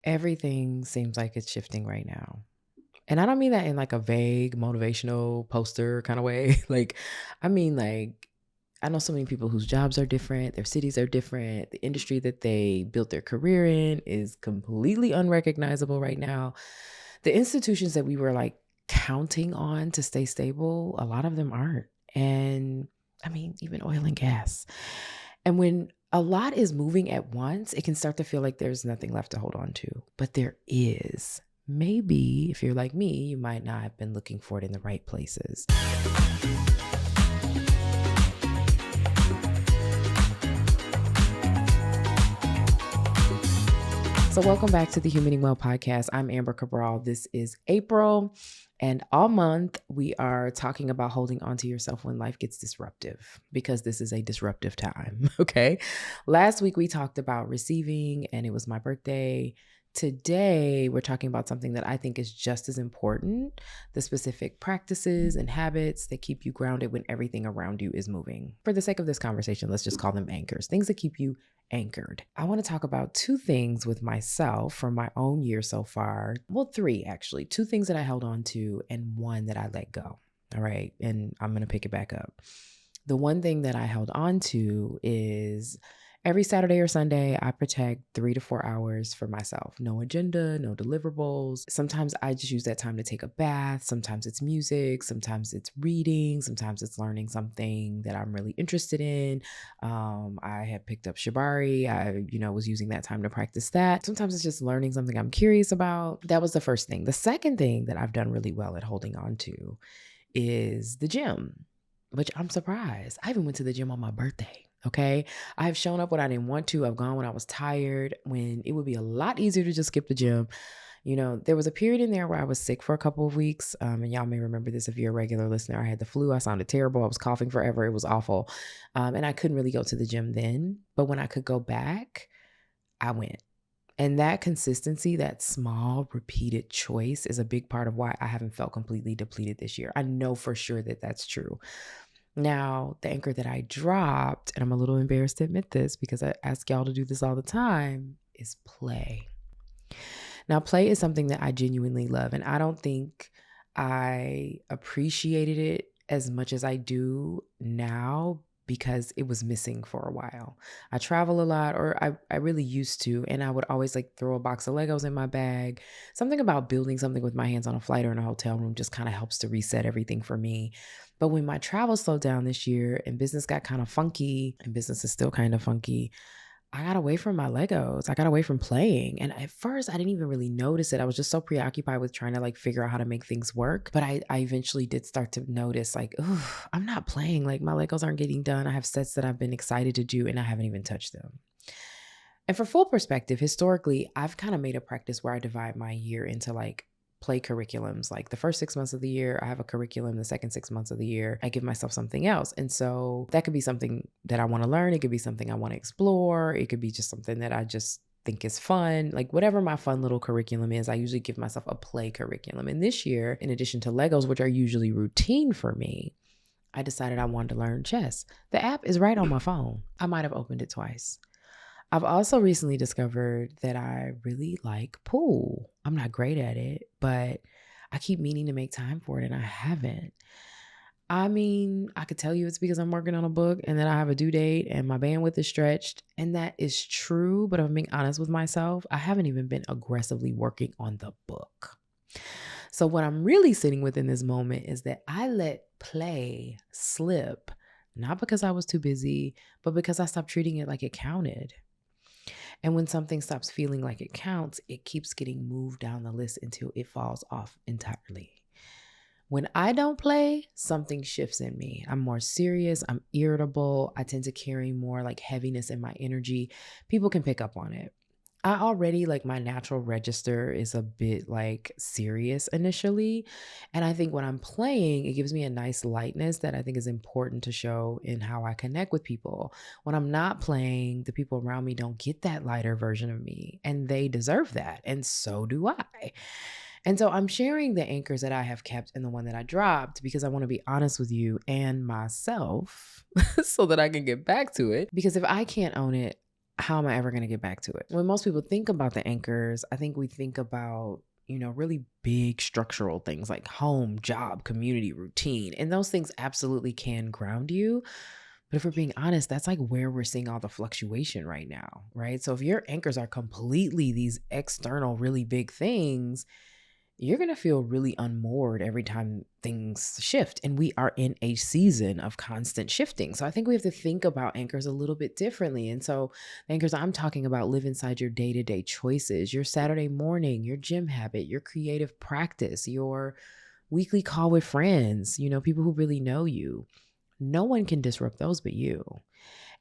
Everything seems like it's shifting right now. And I don't mean that in like a vague motivational poster kind of way. I mean, I know so many people whose jobs are different, their cities are different, the industry that they built their career in is completely unrecognizable right now. The institutions that we were like counting on to stay stable, a lot of them aren't. And I mean, even oil and gas. And when a lot is moving at once, it can start to feel like there's nothing left to hold on to. But there is. Maybe if you're like me, you might not have been looking for it in the right places. So, welcome back to the Humaning Well podcast. I'm Amber Cabral. This is April, and all month we are talking about holding on to yourself when life gets disruptive, because this is a disruptive time. Okay. Last week we talked about receiving, and it was my birthday. Today, we're talking about something that I think is just as important: the specific practices and habits that keep you grounded when everything around you is moving. For the sake of this conversation, let's just call them anchors, things that keep you anchored. I want to talk about two things with myself from my own year so far. Well, three actually. Two things that I held on to and one that I let go. All right. And I'm going to pick it back up. The one thing that I held on to is every Saturday or Sunday, I protect 3 to 4 hours for myself. No agenda, no deliverables. Sometimes I just use that time to take a bath. Sometimes it's music. Sometimes it's reading. Sometimes it's learning something that I'm really interested in. I had picked up Shibari. I was using that time to practice that. Sometimes it's just learning something I'm curious about. That was the first thing. The second thing that I've done really well at holding on to is the gym, which I'm surprised. I even went to the gym on my birthday. Okay. I have shown up when I didn't want to. I've gone when I was tired, when it would be a lot easier to just skip the gym. There was a period in there where I was sick for a couple of weeks. And y'all may remember this if you're a regular listener. I had the flu. I sounded terrible. I was coughing forever. It was awful. And I couldn't really go to the gym then. But when I could go back, I went. And that consistency, that small repeated choice, is a big part of why I haven't felt completely depleted this year. I know for sure that that's true. Now, the anchor that I dropped, and I'm a little embarrassed to admit this because I ask y'all to do this all the time, is play. Now, play is something that I genuinely love, and I don't think I appreciated it as much as I do now because it was missing for a while. I travel a lot, or I really used to, and I would always like throw a box of Legos in my bag. Something about building something with my hands on a flight or in a hotel room just kind of helps to reset everything for me. But when my travel slowed down this year and business got kind of funky, and business is still kind of funky, I got away from my Legos. I got away from playing. And at first I didn't even really notice it. I was just so preoccupied with trying to like figure out how to make things work. But I eventually did start to notice like, ooh, I'm not playing. Like my Legos aren't getting done. I have sets that I've been excited to do and I haven't even touched them. And for full perspective, historically, I've kind of made a practice where I divide my year into like play curriculums. Like the first 6 months of the year, I have a curriculum. The second 6 months of the year, I give myself something else. And so that could be something that I want to learn. It could be something I want to explore. It could be just something that I just think is fun. Like whatever my fun little curriculum is, I usually give myself a play curriculum. And this year, in addition to Legos, which are usually routine for me, I decided I wanted to learn chess. The app is right on my phone. I might have opened it twice. I've also recently discovered that I really like pool. I'm not great at it, but I keep meaning to make time for it and I haven't. I mean, I could tell you it's because I'm working on a book and that I have a due date and my bandwidth is stretched. And that is true. But if I'm being honest with myself, I haven't even been aggressively working on the book. So what I'm really sitting with in this moment is that I let play slip, not because I was too busy, but because I stopped treating it like it counted. And when something stops feeling like it counts, it keeps getting moved down the list until it falls off entirely. When I don't play, something shifts in me. I'm more serious. I'm irritable. I tend to carry more like heaviness in my energy. People can pick up on it. I already like my natural register is a bit like serious initially. And I think when I'm playing, it gives me a nice lightness that I think is important to show in how I connect with people. When I'm not playing, the people around me don't get that lighter version of me, and they deserve that. And so do I. And so I'm sharing the anchors that I have kept and the one that I dropped because I want to be honest with you and myself so that I can get back to it. Because if I can't own it, how am I ever going to get back to it? When most people think about the anchors, I think we think about, really big structural things like home, job, community, routine. And those things absolutely can ground you. But if we're being honest, that's like where we're seeing all the fluctuation right now, right? So if your anchors are completely these external, really big things, you're going to feel really unmoored every time things shift. And we are in a season of constant shifting. So I think we have to think about anchors a little bit differently. And so the anchors I'm talking about live inside your day-to-day choices, your Saturday morning, your gym habit, your creative practice, your weekly call with friends, people who really know you. No one can disrupt those but you.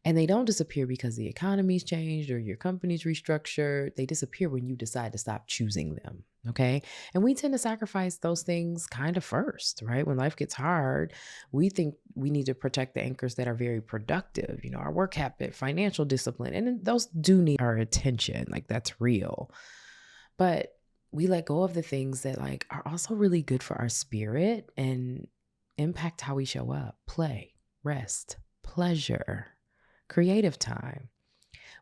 And they don't disappear because the economy's changed or your company's restructured. They disappear when you decide to stop choosing them. Okay. And we tend to sacrifice those things kind of first, right? When life gets hard, we think we need to protect the anchors that are very productive, our work habit, financial discipline. And those do need our attention. Like that's real. But we let go of the things that like are also really good for our spirit and impact how we show up, play, rest, pleasure, creative time.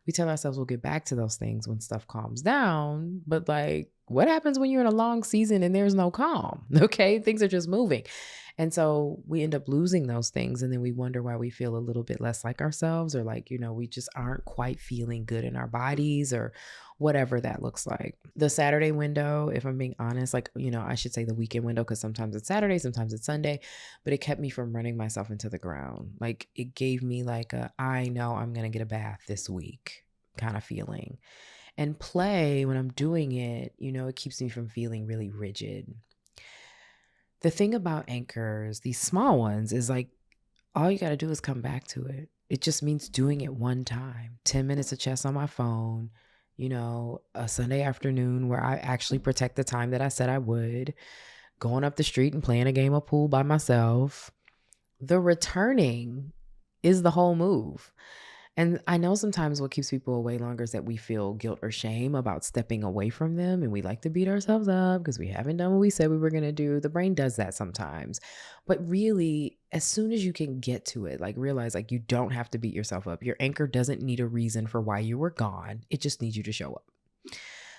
We tell ourselves we'll get back to those things when stuff calms down, but like what happens when you're in a long season and there's no calm? Okay, things are just moving. And so we end up losing those things, and then we wonder why we feel a little bit less like ourselves, or like, we just aren't quite feeling good in our bodies, or whatever that looks like. The Saturday window, if I'm being honest, like, I should say the weekend window, because sometimes it's Saturday, sometimes it's Sunday, but it kept me from running myself into the ground. Like it gave me like I know I'm going to get a bath this week kind of feeling. And play, when I'm doing it, it keeps me from feeling really rigid. The thing about anchors, these small ones, is like all you got to do is come back to it. It just means doing it one time. 10 minutes of chess on my phone, a Sunday afternoon where I actually protect the time that I said I would, going up the street and playing a game of pool by myself. The returning is the whole move. And I know sometimes what keeps people away longer is that we feel guilt or shame about stepping away from them. And we like to beat ourselves up because we haven't done what we said we were going to do. The brain does that sometimes. But really, as soon as you can get to it, like realize like you don't have to beat yourself up. Your anchor doesn't need a reason for why you were gone. It just needs you to show up.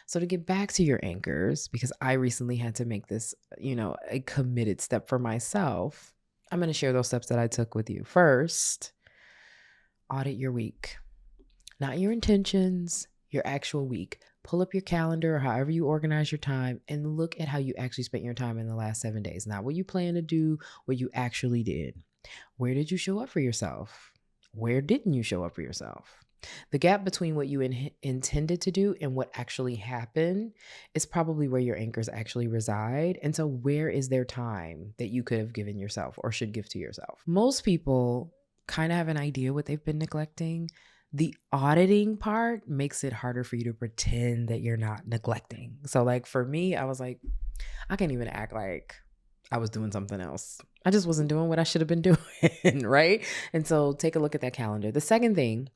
So to get back to your anchors, because I recently had to make this, a committed step for myself, I'm going to share those steps that I took with you. First, audit your week, not your intentions, your actual week. Pull up your calendar or however you organize your time and look at how you actually spent your time in the last 7 days. Not what you plan to do, what you actually did. Where did you show up for yourself? Where didn't you show up for yourself? The gap between what you intended to do and what actually happened is probably where your anchors actually reside. And so where is their time that you could have given yourself or should give to yourself? Most people kind of have an idea what they've been neglecting. The auditing part makes it harder for you to pretend that you're not neglecting. So like for me, I was like, I can't even act like I was doing something else. I just wasn't doing what I should have been doing, right? And so take a look at that calendar. The second thing,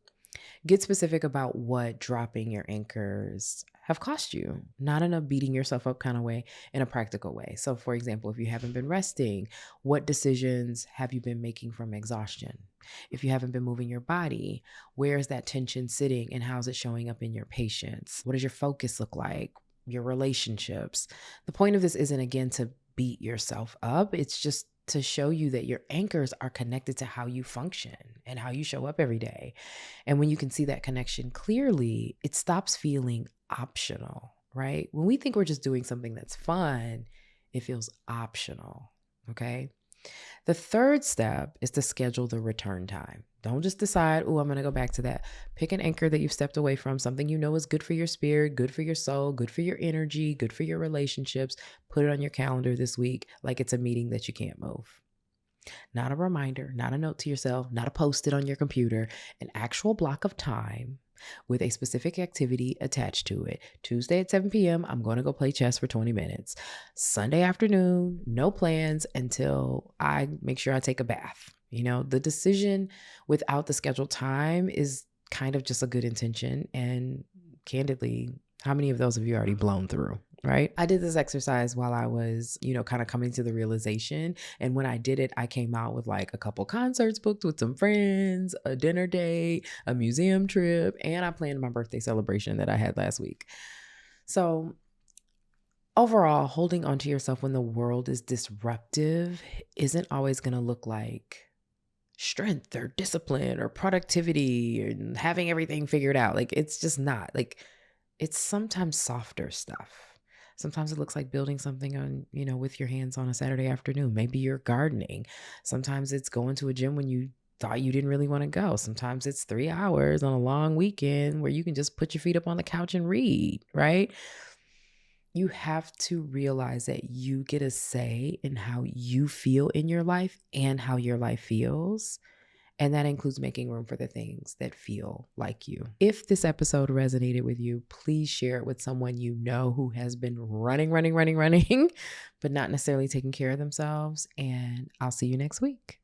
get specific about what dropping your anchors have cost you, not in a beating yourself up kind of way, in a practical way. So for example, if you haven't been resting, what decisions have you been making from exhaustion? If you haven't been moving your body, where is that tension sitting and how's it showing up in your patience? What does your focus look like? Your relationships? The point of this isn't, again, to beat yourself up. It's just to show you that your anchors are connected to how you function and how you show up every day. And when you can see that connection clearly, it stops feeling optional, right? When we think we're just doing something that's fun, it feels optional, okay? The third step is to schedule the return time. Don't just decide, oh, I'm going to go back to that. Pick an anchor that you've stepped away from, something you know is good for your spirit, good for your soul, good for your energy, good for your relationships. Put it on your calendar this week like it's a meeting that you can't move. Not a reminder, not a note to yourself, not a post-it on your computer, an actual block of time with a specific activity attached to it. Tuesday at 7 p.m., I'm going to go play chess for 20 minutes. Sunday afternoon, no plans until I make sure I take a bath. The decision without the scheduled time is kind of just a good intention. And candidly, how many of those have you already blown through? right? I did this exercise while I was, kind of coming to the realization. And when I did it, I came out with like a couple concerts booked with some friends, a dinner date, a museum trip, and I planned my birthday celebration that I had last week. So overall, holding on to yourself when the world is disruptive isn't always going to look like strength or discipline or productivity and having everything figured out. Like, it's just not. Like, it's sometimes softer stuff. Sometimes it looks like building something on, with your hands on a Saturday afternoon. Maybe you're gardening. Sometimes it's going to a gym when you thought you didn't really want to go. Sometimes it's 3 hours on a long weekend where you can just put your feet up on the couch and read, right? You have to realize that you get a say in how you feel in your life and how your life feels. And that includes making room for the things that feel like you. If this episode resonated with you, please share it with someone you know who has been running, but not necessarily taking care of themselves. And I'll see you next week.